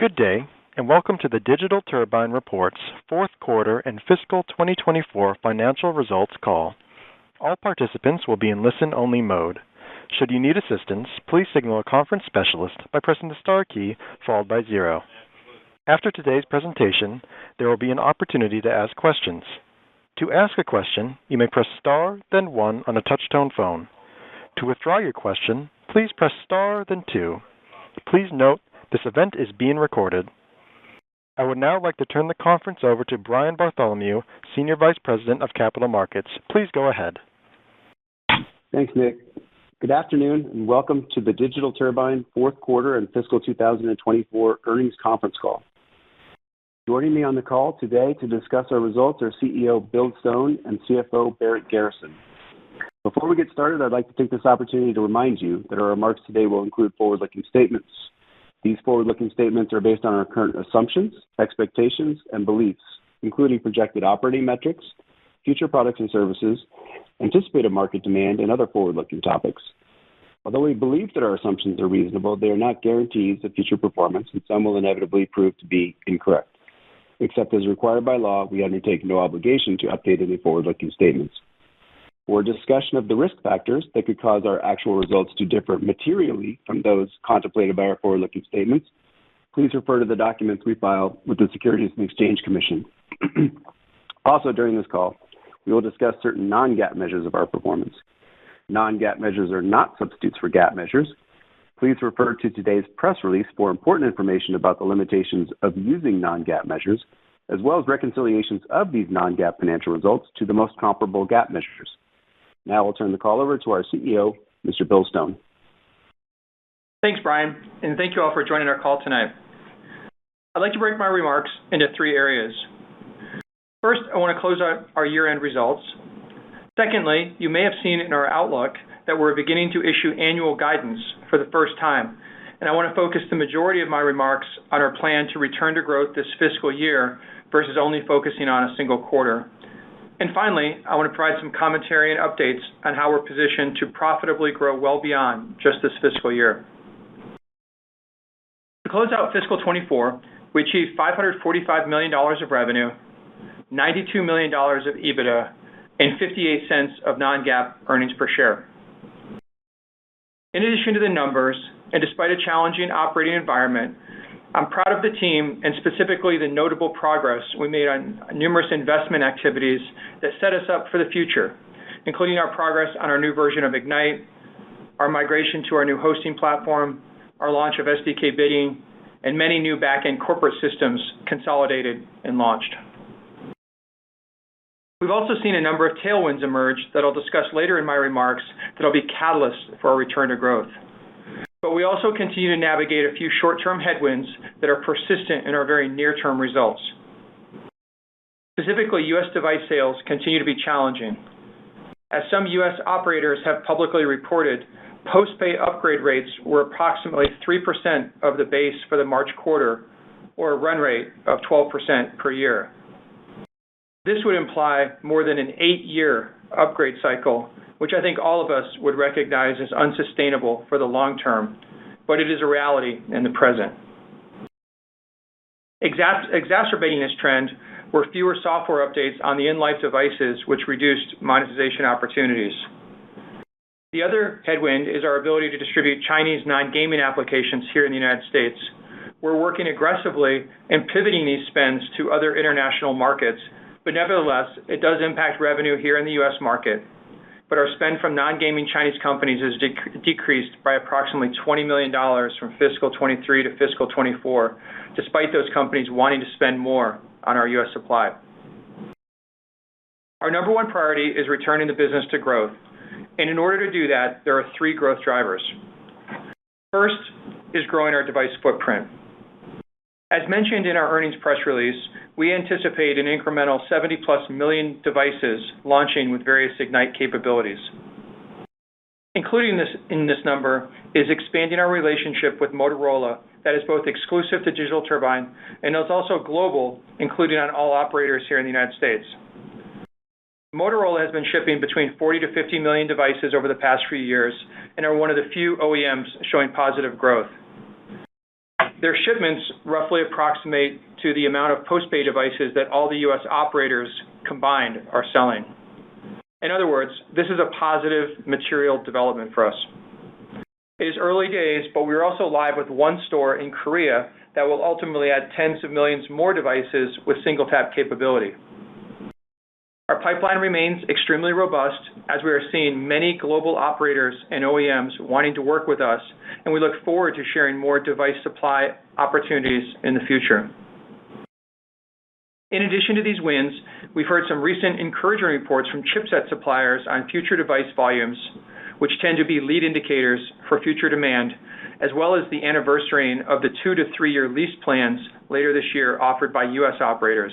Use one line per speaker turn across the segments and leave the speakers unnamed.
Good day, and welcome to the Digital Turbine Reports Fourth Quarter and Fiscal 2024 Financial Results Call. All participants will be in listen-only mode. Should you need assistance, please signal a conference specialist by pressing the star key followed by 0. After today's presentation, there will be an opportunity to ask questions. To ask a question, you may press star, then 1 on a touch-tone phone. To withdraw your question, please press star, then 2. Please note, this event is being recorded. I would now like to turn the conference over to Brian Bartholomew, Senior Vice President of Capital Markets. Please go ahead.
Thanks, Nick. Good afternoon, and welcome to the Digital Turbine Fourth Quarter and Fiscal 2024 Earnings Conference Call. Joining me on the call today to discuss our results are CEO Bill Stone and CFO Barrett Garrison. Before we get started, I'd like to take this opportunity to remind you that our remarks today will include forward-looking statements. These forward-looking statements are based on our current assumptions, expectations, and beliefs, including projected operating metrics, future products and services, anticipated market demand, and other forward-looking topics. Although we believe that our assumptions are reasonable, they are not guarantees of future performance, and some will inevitably prove to be incorrect. Except as required by law, we undertake no obligation to update any forward-looking statements. For a discussion of the risk factors that could cause our actual results to differ materially from those contemplated by our forward-looking statements, please refer to the documents we file with the Securities and Exchange Commission. Also, during this call, we will discuss certain non-GAAP measures of our performance. Non-GAAP measures are not substitutes for GAAP measures. Please refer to today's press release for important information about the limitations of using non-GAAP measures, as well as reconciliations of these non-GAAP financial results to the most comparable GAAP measures. Now I'll turn the call over to our CEO, Mr. Bill Stone.
Thanks, Brian, and thank you all for joining our call tonight. I'd like to break my remarks into 3 areas. First, I want to close out our year-end results. Secondly, you may have seen in our outlook that we're beginning to issue annual guidance for the first time, and I want to focus the majority of my remarks on our plan to return to growth this fiscal year versus only focusing on a single quarter. And finally, I want to provide some commentary and updates on how we're positioned to profitably grow well beyond just this fiscal year. To close out fiscal 24, we achieved $545 million of revenue, $92 million of EBITDA, and 58 cents of non-GAAP earnings per share. In addition to the numbers, and despite a challenging operating environment, I'm proud of the team and specifically the notable progress we made on numerous investment activities that set us up for the future, including our progress on our new version of Ignite, our migration to our new hosting platform, our launch of SDK bidding, and many new back-end corporate systems consolidated and launched. We've also seen a number of tailwinds emerge that I'll discuss later in my remarks that will be catalysts for our return to growth. But we also continue to navigate a few short-term headwinds that are persistent in our very near-term results. Specifically, U.S. device sales continue to be challenging. As some U.S. operators have publicly reported, post-pay upgrade rates were approximately 3% of the base for the March quarter, or a run rate of 12% per year. This would imply more than an 8-year upgrade cycle, which I think all of us would recognize as unsustainable for the long term, but it is a reality in the present. Exacerbating this trend were fewer software updates on the in-life devices, which reduced monetization opportunities. The other headwind is our ability to distribute Chinese non-gaming applications here in the United States. We're working aggressively in pivoting these spends to other international markets, but nevertheless, it does impact revenue here in the U.S. market. But our spend from non-gaming Chinese companies has decreased by approximately $20 million from fiscal 23 to fiscal 24, despite those companies wanting to spend more on our U.S. supply. Our number one priority is returning the business to growth. And in order to do that, there are 3 growth drivers. First is growing our device footprint. As mentioned in our earnings press release, we anticipate an incremental 70-plus million devices launching with various Ignite capabilities. Including in this number is expanding our relationship with Motorola that is both exclusive to Digital Turbine and is also global, including on all operators here in the United States. Motorola has been shipping between 40 to 50 million devices over the past few years and are one of the few OEMs showing positive growth. Their shipments roughly approximate to the amount of postpaid devices that all the U.S. operators combined are selling. In other words, this is a positive material development for us. It is early days, but we're also live with one store in Korea that will ultimately add tens of millions more devices with single-tap capability. Our pipeline remains extremely robust as we are seeing many global operators and OEMs wanting to work with us, and we look forward to sharing more device supply opportunities in the future. In addition to these wins, we've heard some recent encouraging reports from chipset suppliers on future device volumes, which tend to be lead indicators for future demand, as well as the anniversarying of the 2 to 3 year lease plans later this year offered by U.S. operators.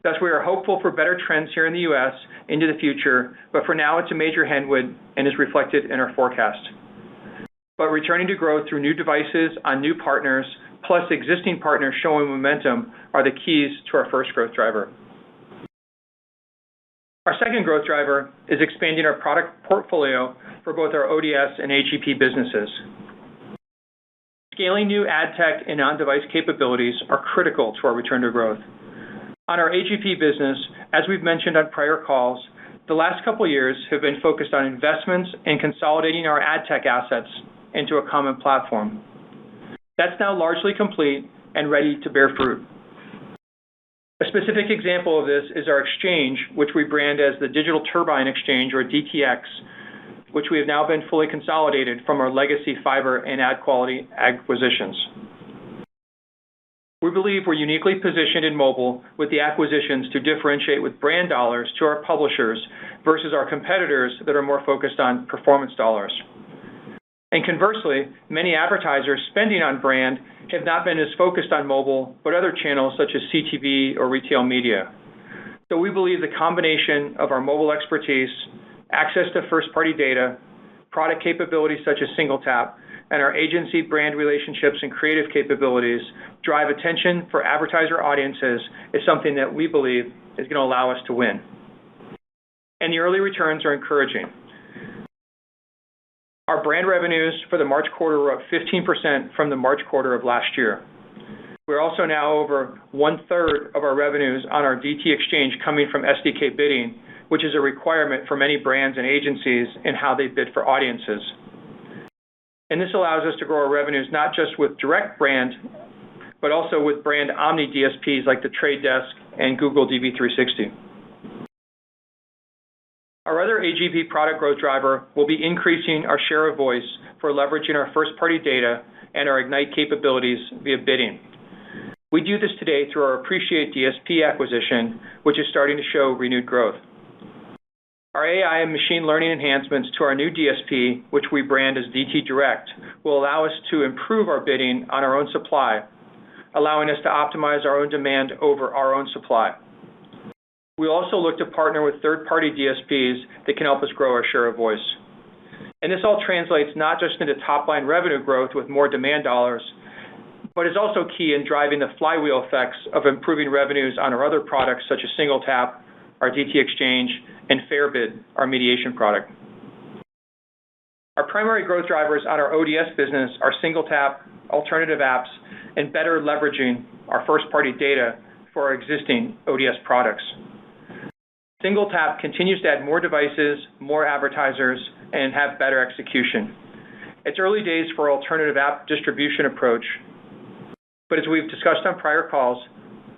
Thus, we are hopeful for better trends here in the U.S. into the future, but for now it's a major headwind and is reflected in our forecast. But returning to growth through new devices on new partners, plus existing partners showing momentum, are the keys to our first growth driver. Our second growth driver is expanding our product portfolio for both our ODS and AGP businesses. Scaling new ad tech and on-device capabilities are critical to our return to growth. On our AGP business, as we've mentioned on prior calls, the last couple years have been focused on investments and consolidating our ad tech assets into a common platform. That's now largely complete and ready to bear fruit. A specific example of this is our exchange, which we brand as the Digital Turbine Exchange, or DTX, which we have now been fully consolidated from our legacy fiber and ad quality acquisitions. We believe we're uniquely positioned in mobile with the acquisitions to differentiate with brand dollars to our publishers versus our competitors that are more focused on performance dollars. And conversely, many advertisers spending on brand have not been as focused on mobile, but other channels such as CTV or retail media. So we believe the combination of our mobile expertise, access to first-party data, product capabilities such as SingleTap, and our agency brand relationships and creative capabilities drive attention for advertiser audiences is something that we believe is going to allow us to win. And the early returns are encouraging. Our brand revenues for the March quarter were up 15% from the March quarter of last year. We're also now over 1/3 of our revenues on our DT Exchange coming from SDK bidding, which is a requirement for many brands and agencies in how they bid for audiences. And this allows us to grow our revenues not just with direct brand, but also with brand omni DSPs like The Trade Desk and Google DV360. Our other AGP product growth driver will be increasing our share of voice for leveraging our first-party data and our Ignite capabilities via bidding. We do this today through our Appreciate DSP acquisition, which is starting to show renewed growth. Our AI and machine learning enhancements to our new DSP, which we brand as DT Direct, will allow us to improve our bidding on our own supply, allowing us to optimize our own demand over our own supply. We also look to partner with third-party DSPs that can help us grow our share of voice. And this all translates not just into top-line revenue growth with more demand dollars, but is also key in driving the flywheel effects of improving revenues on our other products such as SingleTap, our DT Exchange, and FairBid, our mediation product. Our primary growth drivers on our ODS business are SingleTap, alternative apps, and better leveraging our first-party data for our existing ODS products. SingleTap continues to add more devices, more advertisers, and have better execution. It's early days for our alternative app distribution approach, but as we've discussed on prior calls,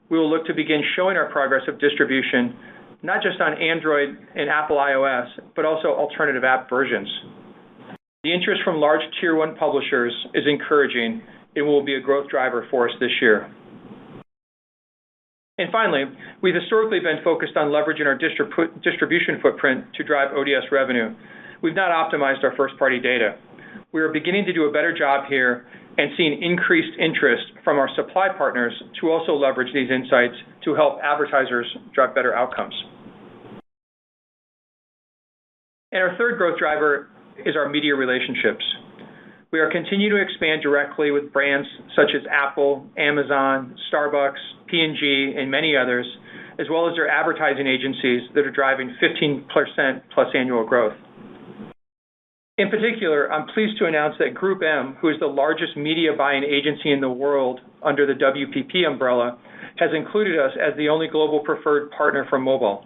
we will look to begin showing our progress of distribution, not just on Android and Apple iOS, but also alternative app versions. The interest from large Tier 1 publishers is encouraging and will be a growth driver for us this year. And finally, we've historically been focused on leveraging our distribution footprint to drive ODS revenue. We've not optimized our first-party data. We are beginning to do a better job here and seeing increased interest from our supply partners to also leverage these insights to help advertisers drive better outcomes. And our third growth driver is our media relationships. We are continuing to expand directly with brands such as Apple, Amazon, Starbucks, P&G, and many others, as well as their advertising agencies that are driving 15% plus annual growth. In particular, I'm pleased to announce that Group M, who is the largest media buying agency in the world under the WPP umbrella, has included us as the only global preferred partner for mobile.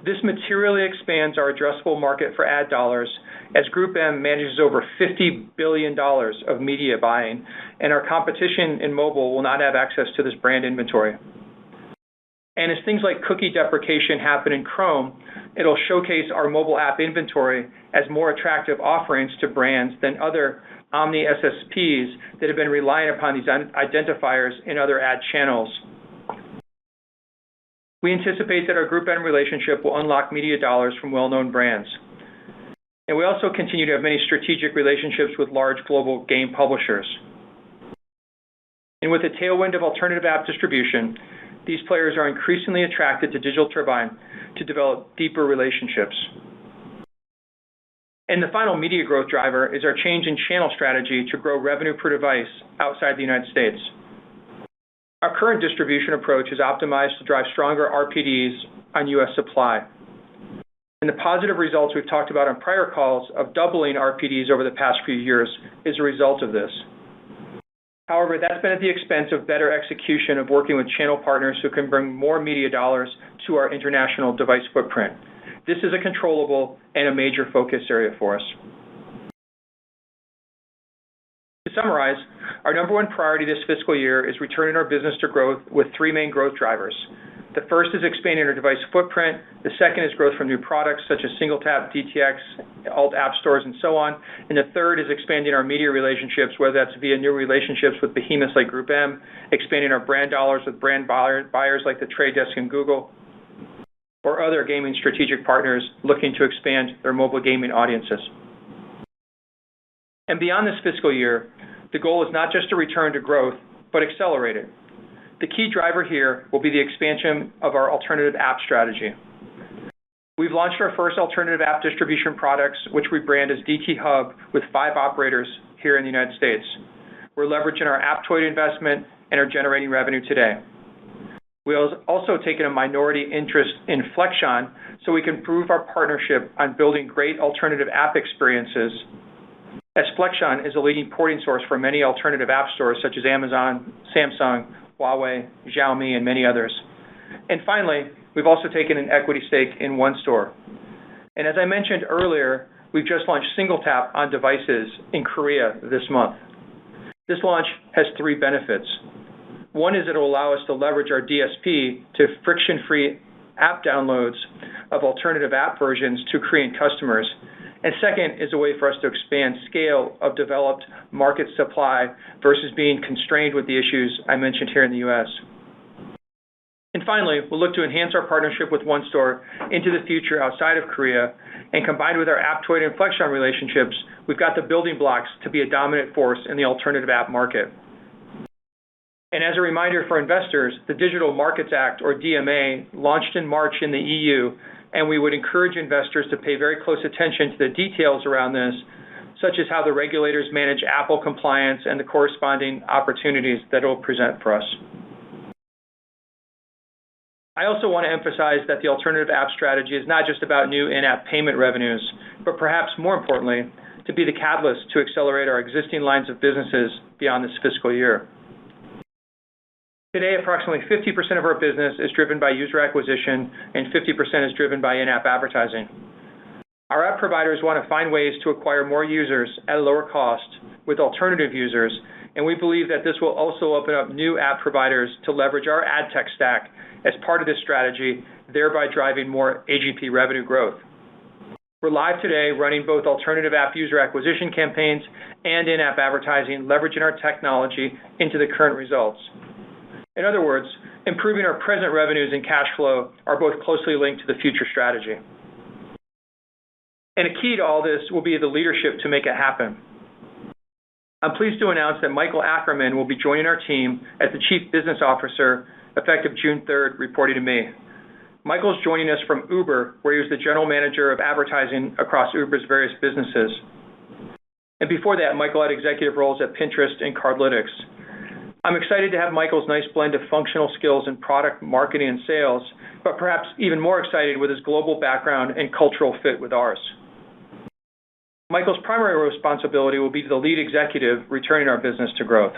This materially expands our addressable market for ad dollars, as Group M manages over $50 billion of media buying, and our competition in mobile will not have access to this brand inventory. And as things like cookie deprecation happen in Chrome, it'll showcase our mobile app inventory as more attractive offerings to brands than other Omni SSPs that have been relying upon these identifiers in other ad channels. We anticipate that our Group M relationship will unlock media dollars from well-known brands. And we also continue to have many strategic relationships with large global game publishers. And with the tailwind of alternative app distribution, these players are increasingly attracted to Digital Turbine to develop deeper relationships. And the final media growth driver is our change in channel strategy to grow revenue per device outside the United States. Our current distribution approach is optimized to drive stronger RPDs on U.S. supply. And the positive results we've talked about on prior calls of doubling RPDs over the past few years is a result of this. However, that's been at the expense of better execution of working with channel partners who can bring more media dollars to our international device footprint. This is a controllable and a major focus area for us. To summarize, our number one priority this fiscal year is returning our business to growth with three main growth drivers. The first is expanding our device footprint. The second is growth from new products such as SingleTap, DTX, alt app stores, and so on. And the third is expanding our media relationships, whether that's via new relationships with behemoths like Group M, expanding our brand dollars with brand buyers like the Trade Desk and Google, or other gaming strategic partners looking to expand their mobile gaming audiences. And beyond this fiscal year, the goal is not just to return to growth, but accelerate it. The key driver here will be the expansion of our alternative app strategy. We've launched our first alternative app distribution products, which we brand as DT Hub, with 5 operators here in the United States. We're leveraging our Aptoide investment and are generating revenue today. We have also taken a minority interest in Flexion so we can prove our partnership on building great alternative app experiences, as Flexion is a leading porting source for many alternative app stores such as Amazon, Samsung, Huawei, Xiaomi, and many others. And finally, we've also taken an equity stake in One Store. And as I mentioned earlier, we've just launched SingleTap on devices in Korea this month. This launch has 3 benefits. One is it will allow us to leverage our DSP to friction-free app downloads of alternative app versions to Korean customers. And second is a way for us to expand scale of developed market supply versus being constrained with the issues I mentioned here in the U.S. And finally, we'll look to enhance our partnership with One Store into the future outside of Korea, and combined with our Aptoide and Flexion relationships, we've got the building blocks to be a dominant force in the alternative app market. And as a reminder for investors, the Digital Markets Act, or DMA, launched in March in the EU, and we would encourage investors to pay very close attention to the details around this, such as how the regulators manage Apple compliance and the corresponding opportunities that it will present for us. I also want to emphasize that the alternative app strategy is not just about new in-app payment revenues, but perhaps more importantly, to be the catalyst to accelerate our existing lines of businesses beyond this fiscal year. Today, approximately 50% of our business is driven by user acquisition and 50% is driven by in-app advertising. Our app providers want to find ways to acquire more users at a lower cost with alternative users, and we believe that this will also open up new app providers to leverage our ad tech stack as part of this strategy, thereby driving more AGP revenue growth. We're live today running both alternative app user acquisition campaigns and in-app advertising, leveraging our technology into the current results. In other words, improving our present revenues and cash flow are both closely linked to the future strategy. And a key to all this will be the leadership to make it happen. I'm pleased to announce that Michael Ackerman will be joining our team as the Chief Business Officer effective June 3rd, reporting to me. Michael's joining us from Uber, where he was the General Manager of Advertising across Uber's various businesses. And before that, Michael had executive roles at Pinterest and Cardlytics. I'm excited to have Michael's nice blend of functional skills in product, marketing, and sales, but perhaps even more excited with his global background and cultural fit with ours. Michael's primary responsibility will be the lead executive returning our business to growth.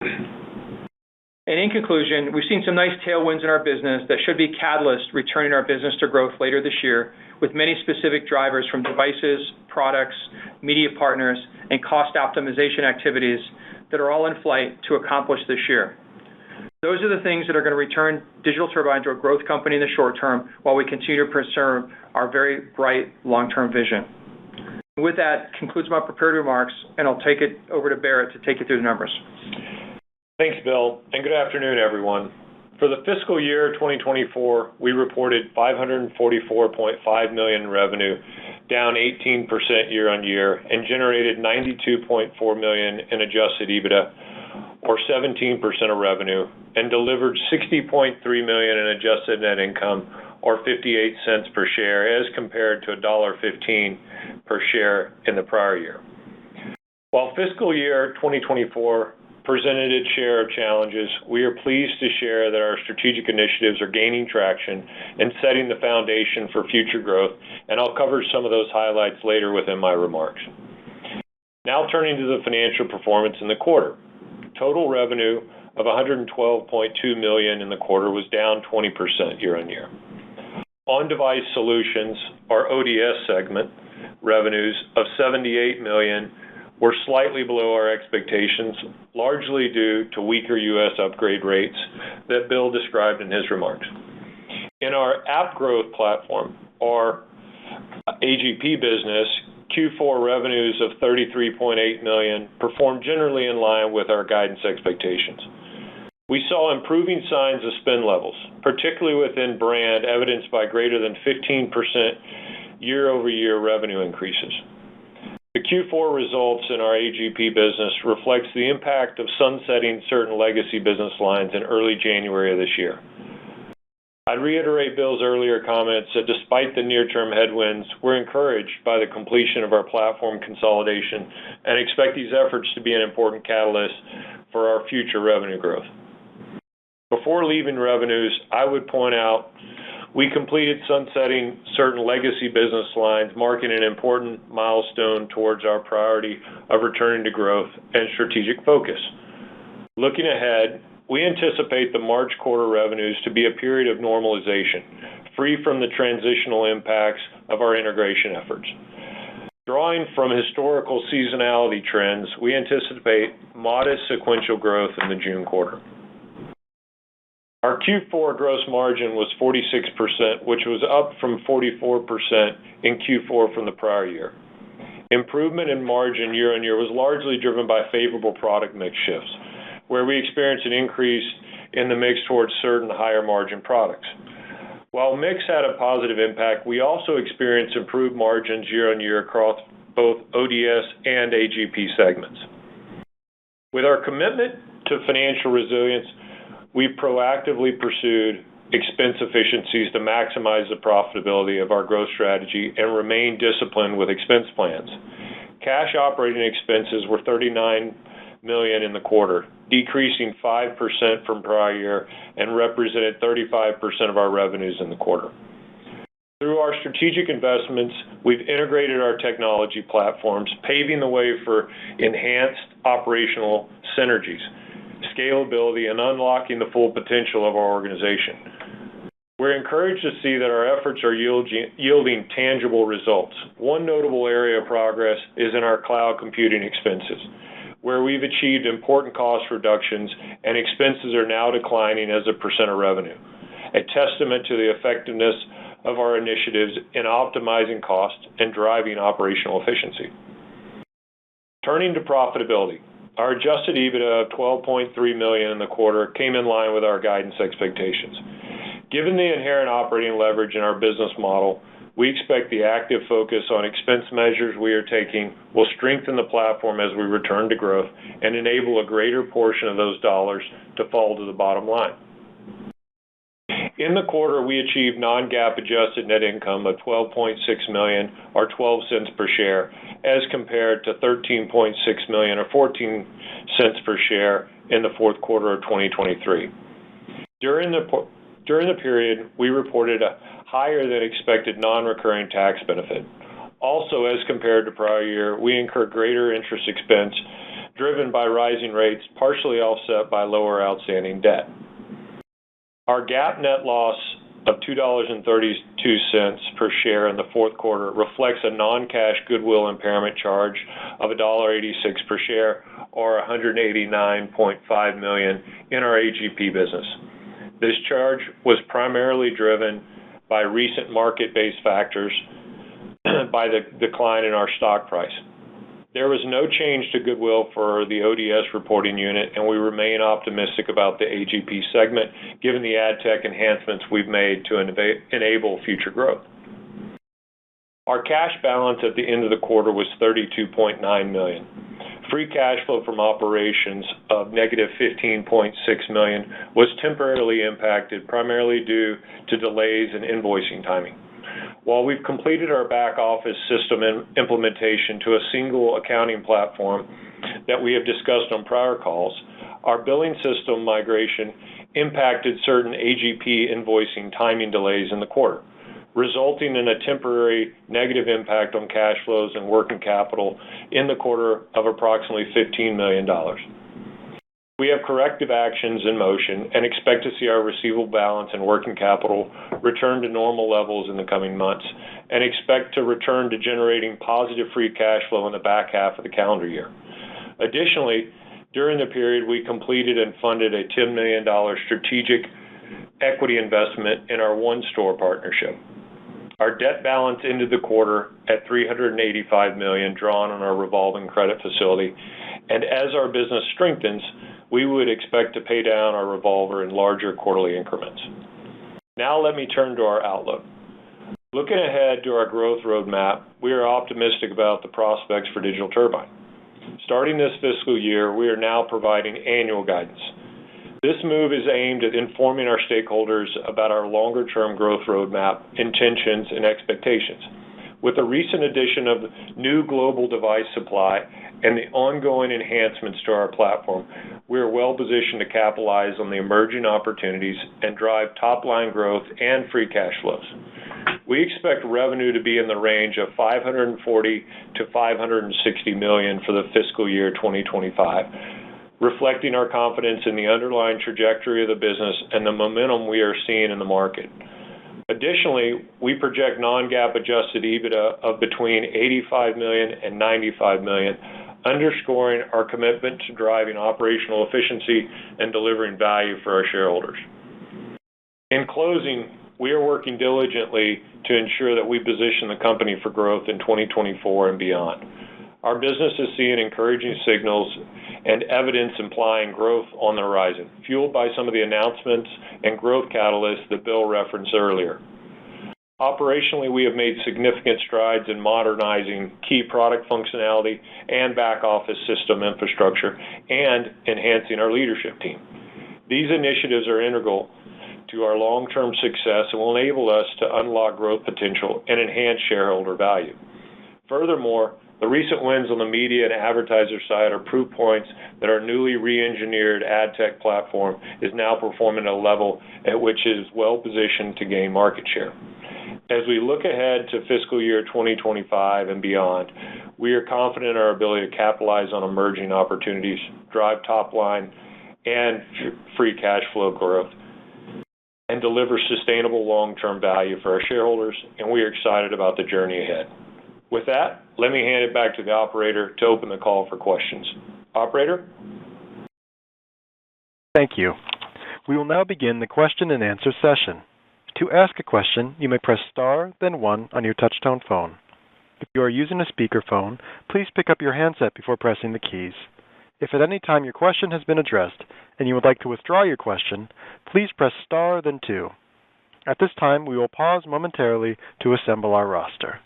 And in conclusion, we've seen some nice tailwinds in our business that should be catalysts returning our business to growth later this year, with many specific drivers from devices, products, media partners, and cost optimization activities that are all in flight to accomplish this year. Those are the things that are going to return Digital Turbine to a growth company in the short term while we continue to preserve our very bright long-term vision. With that concludes my prepared remarks, and I'll take it over to Barrett to take you through the numbers.
Thanks, Bill, and good afternoon, everyone. For the fiscal year 2024, we reported $544.5 million in revenue, down 18% year-on-year, and generated $92.4 million in adjusted EBITDA, or 17% of revenue, and delivered $60.3 million in adjusted net income, or 58 cents per share, as compared to $1.15 per share in the prior year. While fiscal year 2024 presented its share of challenges, we are pleased to share that our strategic initiatives are gaining traction and setting the foundation for future growth, and I'll cover some of those highlights later within my remarks. Now turning to the financial performance in the quarter. Total revenue of $112.2 million in the quarter was down 20% year-on-year. On-Device Solutions, our ODS segment, revenues of $78 million were slightly below our expectations, largely due to weaker U.S. upgrade rates that Bill described in his remarks. In our App Growth platform, our AGP business, Q4 revenues of $33.8 million performed generally in line with our guidance expectations. We saw improving signs of spend levels, particularly within brand, evidenced by greater than 15% year-over-year revenue increases. The Q4 results in our AGP business reflects the impact of sunsetting certain legacy business lines in early January of this year. I'd reiterate Bill's earlier comments that despite the near-term headwinds, we're encouraged by the completion of our platform consolidation and expect these efforts to be an important catalyst for our future revenue growth. Before leaving revenues, I would point out we completed sunsetting certain legacy business lines, marking an important milestone towards our priority of returning to growth and strategic focus. Looking ahead, we anticipate the March quarter revenues to be a period of normalization, free from the transitional impacts of our integration efforts. Drawing from historical seasonality trends, we anticipate modest sequential growth in the June quarter. Our Q4 gross margin was 46%, which was up from 44% in Q4 from the prior year. Improvement in margin year-on-year was largely driven by favorable product mix shifts, where we experienced an increase in the mix towards certain higher margin products. While mix had a positive impact, we also experienced improved margins year-on-year across both ODS and AGP segments. With our commitment to financial resilience, we've proactively pursued expense efficiencies to maximize the profitability of our growth strategy and remain disciplined with expense plans. Cash operating expenses were $39 million in the quarter, decreasing 5% from prior year and represented 35% of our revenues in the quarter. Through our strategic investments, we've integrated our technology platforms, paving the way for enhanced operational synergies, scalability, and unlocking the full potential of our organization. We're encouraged to see that our efforts are yielding tangible results. One notable area of progress is in our cloud computing expenses, where we've achieved important cost reductions and expenses are now declining as a percent of revenue, a testament to the effectiveness of our initiatives in optimizing cost and driving operational efficiency. Turning to profitability, our adjusted EBITDA of $12.3 million in the quarter came in line with our guidance expectations. Given the inherent operating leverage in our business model, we expect the active focus on expense measures we are taking will strengthen the platform as we return to growth and enable a greater portion of those dollars to fall to the bottom line. In the quarter, we achieved non-GAAP adjusted net income of $12.6 million, or 12 cents per share, as compared to $13.6 million, or 14 cents per share in the fourth quarter of 2023. During the period, we reported a higher than expected non-recurring tax benefit. Also, as compared to prior year, we incurred greater interest expense driven by rising rates, partially offset by lower outstanding debt. Our GAAP net loss of $2.32 per share in the fourth quarter reflects a non-cash goodwill impairment charge of $1.86 per share, or $189.5 million in our AGP business. This charge was primarily driven by recent market-based factors by the decline in our stock price. There was no change to goodwill for the ODS reporting unit, and we remain optimistic about the AGP segment, given the ad tech enhancements we've made to enable future growth. Our cash balance at the end of the quarter was $32.9 million. Free cash flow from operations of negative $15.6 million was temporarily impacted, primarily due to delays in invoicing timing. While we've completed our back office system implementation to a single accounting platform that we have discussed on prior calls, our billing system migration impacted certain AGP invoicing timing delays in the quarter, resulting in a temporary negative impact on cash flows and working capital in the quarter of approximately $15 million. We have corrective actions in motion and expect to see our receivable balance and working capital return to normal levels in the coming months, and expect to return to generating positive free cash flow in the back half of the calendar year. Additionally, during the period, we completed and funded a $10 million strategic equity investment in our One Store partnership. Our debt balance ended the quarter at $385 million drawn on our revolving credit facility, and as our business strengthens, we would expect to pay down our revolver in larger quarterly increments. Now let me turn to our outlook. Looking ahead to our growth roadmap, we are optimistic about the prospects for Digital Turbine. Starting this fiscal year, we are now providing annual guidance. This move is aimed at informing our stakeholders about our longer-term growth roadmap, intentions, and expectations. With the recent addition of new global device supply and the ongoing enhancements to our platform, we are well positioned to capitalize on the emerging opportunities and drive top-line growth and free cash flows. We expect revenue to be in the range of $540 to $560 million for the fiscal year 2025, reflecting our confidence in the underlying trajectory of the business and the momentum we are seeing in the market. Additionally, we project non-GAAP adjusted EBITDA of between $85 million and $95 million, underscoring our commitment to driving operational efficiency and delivering value for our shareholders. In closing, we are working diligently to ensure that we position the company for growth in 2024 and beyond. Our business is seeing encouraging signals and evidence implying growth on the horizon, fueled by some of the announcements and growth catalysts that Bill referenced earlier. Operationally, we have made significant strides in modernizing key product functionality and back-office system infrastructure and enhancing our leadership team. These initiatives are integral to our long-term success and will enable us to unlock growth potential and enhance shareholder value. Furthermore, the recent wins on the media and advertiser side are proof points that our newly re-engineered ad tech platform is now performing at a level at which it is well positioned to gain market share. As we look ahead to fiscal year 2025 and beyond, we are confident in our ability to capitalize on emerging opportunities, drive top line and free cash flow growth, and deliver sustainable long-term value for our shareholders, and we are excited about the journey ahead. With that, let me hand it back to the operator to open the call for questions. Operator?
Thank you. We will now begin the question and answer session. To ask a question, you may press star, then 1 on your touch-tone phone. If you are using a speakerphone, please pick up your handset before pressing the keys. If at any time your question has been addressed and you would like to withdraw your question, please press star, then 2. At this time, we will pause momentarily to assemble our roster.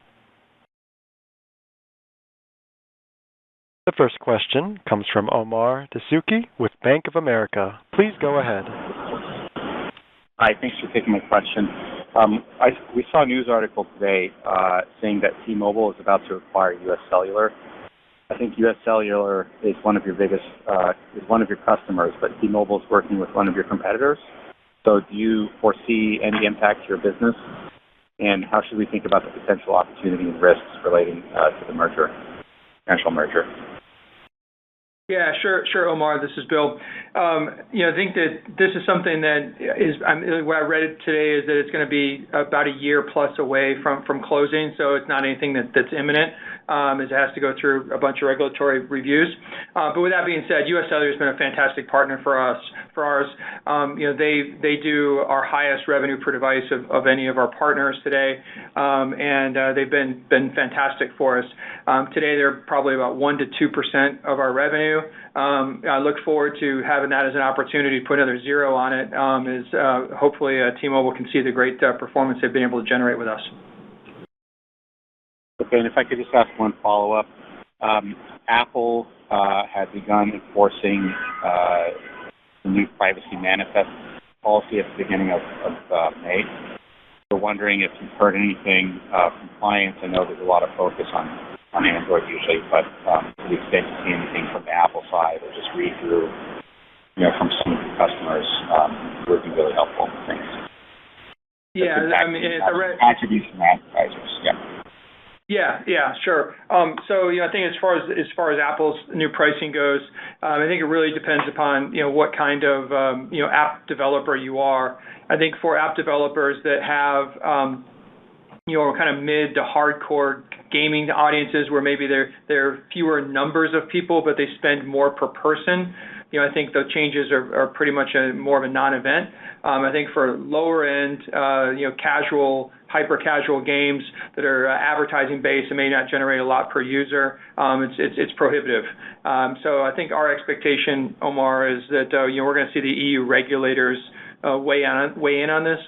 The first question comes from Omar Dessouky with Bank of America. Please go ahead.
Hi, thanks for taking my question. We saw a news article today saying that T-Mobile is about to acquire U.S. Cellular. I think U.S. Cellular is one of your biggest, is one of your customers, but T-Mobile is working with one of your competitors. So do you foresee any impact to your business And how should we think about the potential opportunity and risks relating to the potential merger?
Yeah, sure, Omar. This is Bill. I think that this is something that is, what I read today is that it's going to be about a year plus away from closing, so it's not anything that's imminent. It has to go through a bunch of regulatory reviews. But with that being said, U.S. Cellular has been a fantastic partner for ours. They do our highest revenue per device of any of our partners today, and they've been fantastic for us. Today, they're probably about 1% to 2% of our revenue. I look forward to having that as an opportunity to put another zero on it. Hopefully T-Mobile can see the great performance they've been able to generate with us.
Okay, and if I could just ask one follow-up. Apple had begun enforcing the new privacy manifest policy at the beginning of May. We're wondering if you've heard anything from clients. I know there's a lot of focus on Android usually, but to the extent you see anything from the Apple side or just read through, from some of your customers, would be really helpful. Thanks.
Yeah, I mean, I read
attribution advertisers. Yeah.
Yeah, sure. So I think as far as Apple's new pricing goes, I think it really depends upon what kind of app developer you are. I think for app developers that have kind of mid to hardcore gaming audiences where maybe there are fewer numbers of people, but they spend more per person. I think the changes are pretty much more of a non-event. I think for lower end, casual, hyper-casual games that are advertising based and may not generate a lot per user, it's prohibitive. So I think our expectation, Omar, is that we're going to see the EU regulators weigh in on this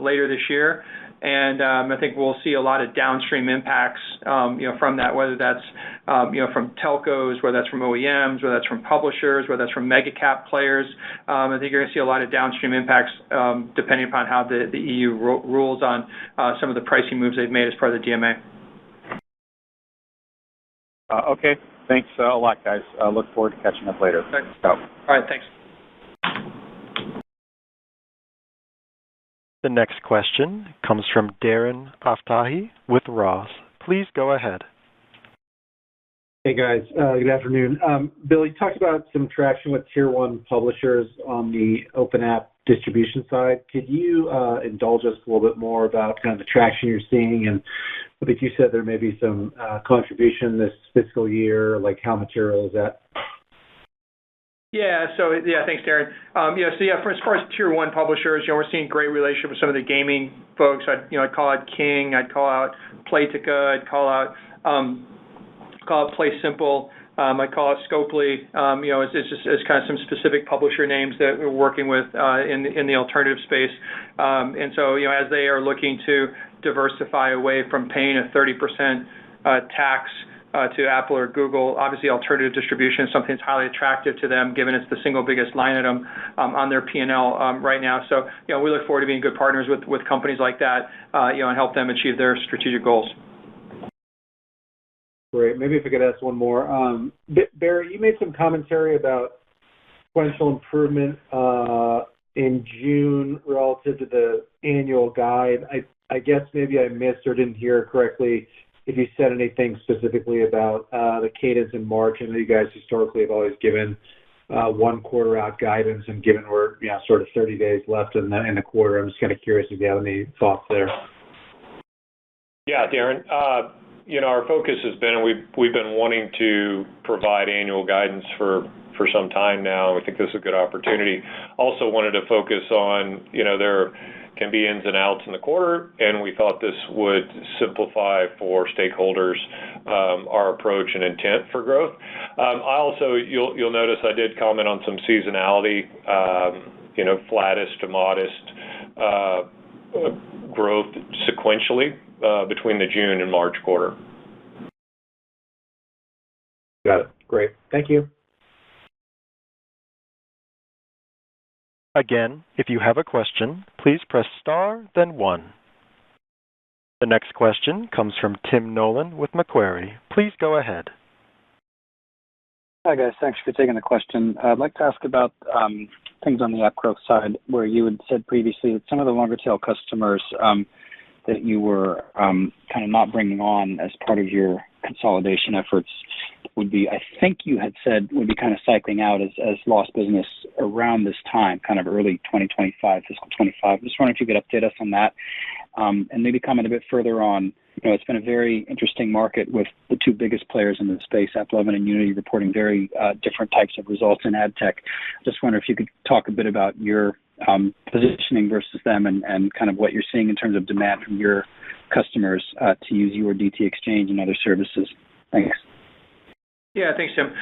later this year. And I think we'll see a lot of downstream impacts, from that, whether that's, from telcos, whether that's from OEMs, whether that's from publishers, whether that's from mega cap players. I think you're going to see a lot of downstream impacts depending upon how the EU rules on some of the pricing moves they've made as part of the DMA.
Okay. Thanks a lot, guys. Look forward to catching up later.
Thanks. All right. Thanks.
The next question comes from Darren Aftahi with Roth. Please go ahead.
Hey, guys. Good afternoon. Bill, you talked about some traction with Tier 1 publishers on the open app distribution side. Could you indulge us a little bit more about kind of the traction you're seeing? And I think you said there may be some contribution this fiscal year. Like, how material is that?
Yeah. So thanks, Darren. For as far as Tier 1 publishers, we're seeing great relationship with some of the gaming folks. I'd call out King. I'd call out Playtika. I'd call out Play Simple. I'd call out Scopely. It's kind of some specific publisher names that we're working with in the alternative space. And so as they are looking to diversify away from paying a 30% tax to Apple or Google, obviously alternative distribution is something that's highly attractive to them, given it's the single biggest line item on their P&L right now. So we look forward to being good partners with companies like that, and help them achieve their strategic goals.
Great. Maybe if I could ask one more. Barry, you made some commentary about sequential improvement in June relative to the annual guide. I guess maybe I missed or didn't hear correctly if you said anything specifically about the cadence in March. I know you guys historically have always given 1 quarter out guidance, and given we're sort of 30 days left in the quarter, I'm just kind of curious if you have any thoughts there.
Yeah, Darren. Our focus has been, and we've been wanting to provide annual guidance for some time now. We think this is a good opportunity. Also wanted to focus on, there can be ins and outs in the quarter, and we thought this would simplify for stakeholders our approach and intent for growth. You'll notice I did comment on some seasonality, flattest to modest growth sequentially between the June and March quarter.
Got it. Great. Thank you.
Again, if you have a question, please press star, then 1. The next question comes from Tim Nolan with Macquarie. Please go ahead.
Hi, guys. Thanks for taking the question. I'd like to ask about things on the app growth side, where you had said previously that some of the longer tail customers that you were kind of not bringing on as part of your consolidation efforts would be, I think you had said, would be kind of cycling out as lost business around this time, kind of early 2025, fiscal 25. Just wondering if you could update us on that, and maybe comment a bit further on, it's been a very interesting market with the two biggest players in the space, AppLovin and Unity, reporting very different types of results in ad tech. Just wonder if you could talk a bit about your positioning versus them and kind of what you're seeing in terms of demand from your customers to use your DT Exchange and other services. Thanks.
Yeah, thanks, Tim.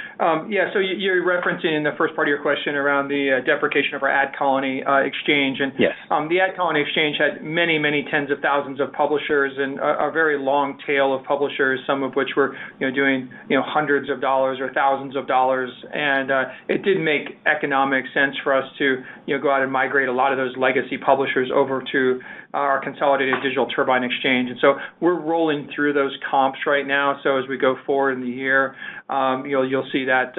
So you're referencing in the first part of your question around the deprecation of our Ad Colony exchange. And
yes.
The Ad Colony exchange had many, many tens of thousands of publishers and a very long tail of publishers, some of which were doing hundreds of dollars or thousands of dollars. And it didn't make economic sense for us to go out and migrate a lot of those legacy publishers over to our consolidated digital Turbine exchange. And so we're rolling through those comps right now. So as we go forward in the year, you'll see that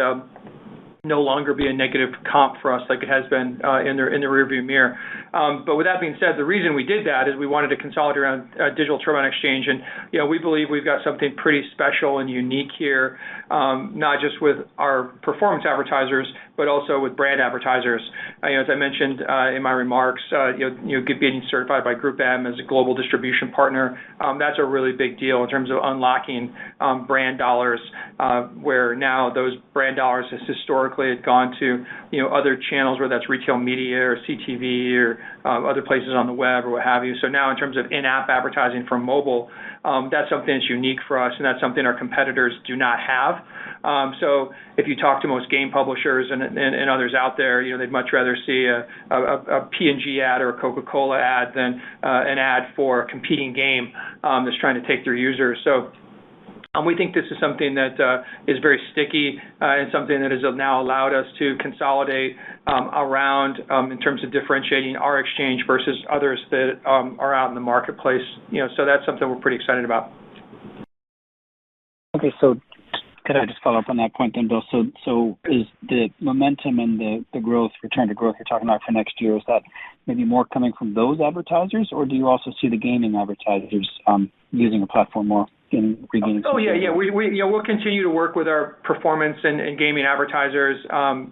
no longer be a negative comp for us like it has been in the rearview mirror. But with that being said, the reason we did that is we wanted to consolidate around digital Turbine exchange, and we believe we've got something pretty special and unique here, not just with our performance advertisers, but also with brand advertisers. As I mentioned in my remarks, getting certified by Group M as a global distribution partner, that's a really big deal in terms of unlocking brand dollars, where now those brand dollars has historically had gone to other channels, whether that's retail media or CTV or other places on the web or what have you. So now in terms of in-app advertising for mobile, that's something that's unique for us, and that's something our competitors do not have. So if you talk to most game publishers and others out there, they'd much rather see a P&G ad or a Coca-Cola ad than an ad for a competing game that's trying to take their users. So we think this is something that is very sticky and something that has now allowed us to consolidate around in terms of differentiating our exchange versus others that are out in the marketplace. So that's something we're pretty excited about.
Okay, so could I just follow up on that point then, Bill? So is the momentum and the growth, return to growth you're talking about for next year, is that maybe more coming from those advertisers, or do you also see the gaming advertisers using the platform more? We'll
continue to work with our performance and gaming advertisers,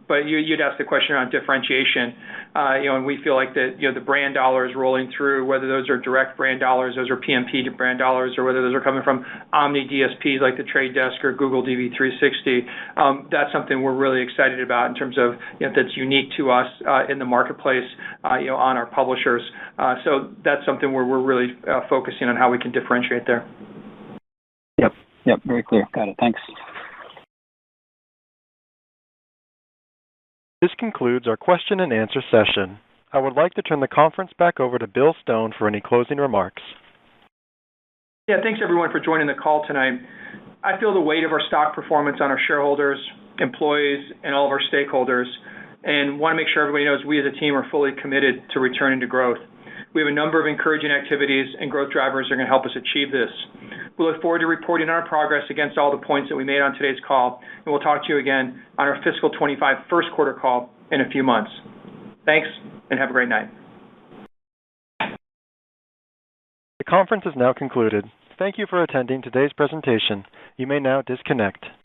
but you'd ask the question around differentiation, and we feel like that the brand dollars rolling through, whether those are direct brand dollars, those are PMP brand dollars, or whether those are coming from Omni DSPs like the Trade Desk or Google DV360, that's something we're really excited about in terms of that's unique to us in the marketplace, on our publishers. So that's something where we're really focusing on how we can differentiate there.
Yep, very clear. Got it. Thanks.
This concludes our question and answer session. I would like to turn the conference back over to Bill Stone for any closing remarks.
Yeah, thanks everyone for joining the call tonight. I feel the weight of our stock performance on our shareholders, employees, and all of our stakeholders, and want to make sure everybody knows we as a team are fully committed to returning to growth. We have a number of encouraging activities and growth drivers that are going to help us achieve this. We look forward to reporting on our progress against all the points that we made on today's call, and we'll talk to you again on our fiscal 25 first quarter call in a few months. Thanks, and have a great night.
The conference is now concluded. Thank you for attending today's presentation. You may now disconnect.